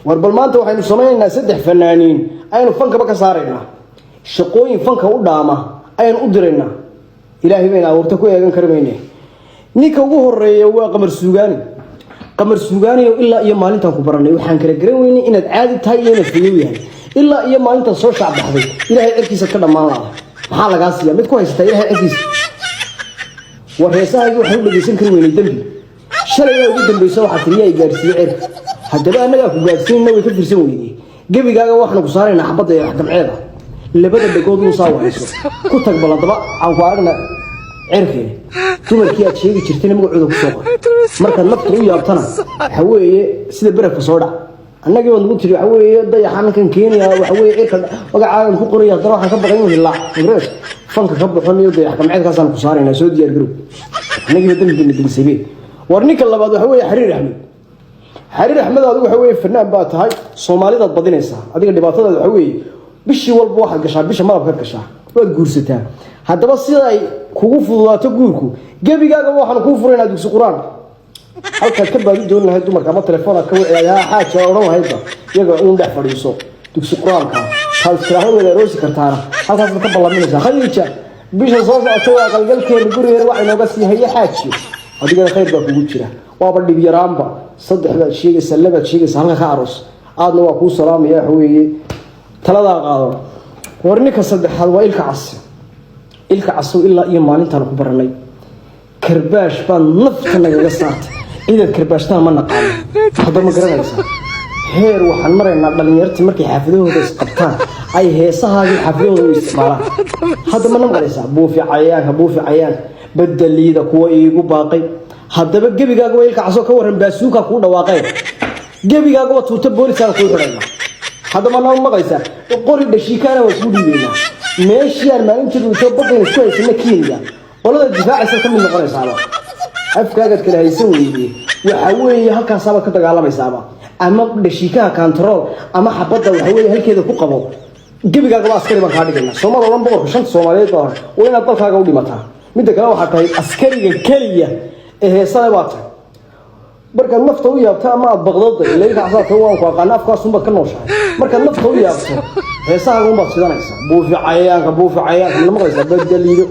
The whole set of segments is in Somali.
warbalmaanta waxaynu sameeynaa saddex fanaaniin aynu fankaba ka saaraynaa shaqooyin fanka u dhaama aynu u diraynaa ilaahay bayna awoorta ku eegan karmayne ninka ugu horeeya waa qamar suugaani ilaa iyo maalintan ku baranay waxaan kala garan weynay inaad caadi tahay iyo inaad fiyo yahay ilaa iyo maalintan soo shacbaxday ilaahay cirkiisa ka dhamaan laha maxaa laga siiyaa mid ku haysta ilaahay cirkiisa wareesaha waxay u dhageysan kar weynay dambi shalay ugu dambeysay waxa tiriyay gaarsiiyay haddaba anaga ku gaarsiinna way ka firsan weeyay gabigaaga waxaan ku saaraynaa xabada iyo xkamceeda labada dhagood uu soo wayso ku tag baladaba aan ku aragna cirkii dumarkii aad sheegi jirtay magacooda ku soo qor marka naftu u yaabtana waxa weeye sida barafka soo dhac annagii waan ugu tiri waxa weeye dayaxan kan Kenya waxa weeye cirka magacaaga ku qoray hadana waxaan ka baqay inuu hilaa ingrees fanka ka baxanayo dayax kamceedkaas aan ku saaraynaa soo diyaar garow annagii dambiga digsabay warninka labaad waxa weeye xariir axmed adigu waxa weeye fanaan baa tahay Soomaalidaad badinaysa adiga dhibaatada waxa weeye bishii walba waxa gashaa bisha malabka gashaa waad guursataa haddaba sida ay kugu fududaato guurku gabigaaga waxaan ku furaynaa dugsi quraan halka ka baadi doon lahayd dumarka ama telefoon ka wacaya xaaja oran hayda iyaga uu dhex fadhiiso dugsi quraanka hal sharaxo wada roosi kartaana halkaas ka ballaminaysa khadiija bisha soo socota waa qalgalkeena gurigeena waxa inooga sii hayay xaaji adiga khayr baa kugu jira waaba dhib yaraanba saddexda sheegaysa laba sheegaysa halka ka aroos aadna waa ku salaamaya waxa weeye talada qaado warninka saddexaad waa ilka cas ilaa iyo maalintan ku baranay karbaash baan nafta naga saartay idan karbaashtaan ma naqaan hadda ma garanaysaa heer waxaan maraynaa dhalinyartii markay xaafadahooda isqabtaan ay heesahaagii xaafadahooda u isticmaalaan hadda ma naqanaysaa buufi cayaanka badaliida kuwa iigu baaqay haddaba gebigaaga waa ilka casoo ka waran baasuuka ku dhawaaqay gebigaaga waa tuuta booliska ku xidhayna hadda ma maqaysaa qori dhashiikaana waa ku dhiibayna meeshii aan maalintii uu soo badin isku haysana Kenya qolada difaacaysa ka mid noqonaysaaba afkaaga kala haysan weeyii waxa weeye halkaas aad ka dagaalamaysaaba ama dhashiikaha control ama xabada waxa weeye halkeeda ku qabo gebigaaga waa askari baan ka dhigayna Soomaaliland boqorka shanta Soomaaliyeed baa waa inaad dalkaaga u dhimataa mid kale waxa tahay askariga kaliya ee heesada baata marka nafta u yaabta ama baqdada ilayka xasaabta waan ku aqaan afkaas uma ka nooshahay marka nafta u yaabta heesaha uma sidanaysa buufi cayaanka lama qaysa badaliido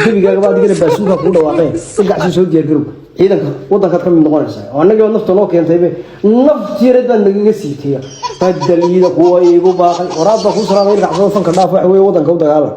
gabigaaga baad digana baasuuka ku dhawaaqay ilkaasi soo diyaar garow ciidanka wadanka ka mid noqonaysa oo anaga nafta loo keentay naftiirada naga siitay badaliido kuwa iigu baaqay waraabba ku salaamay ilkaasi fanka dhaaf wax weey wadanka u dagaalay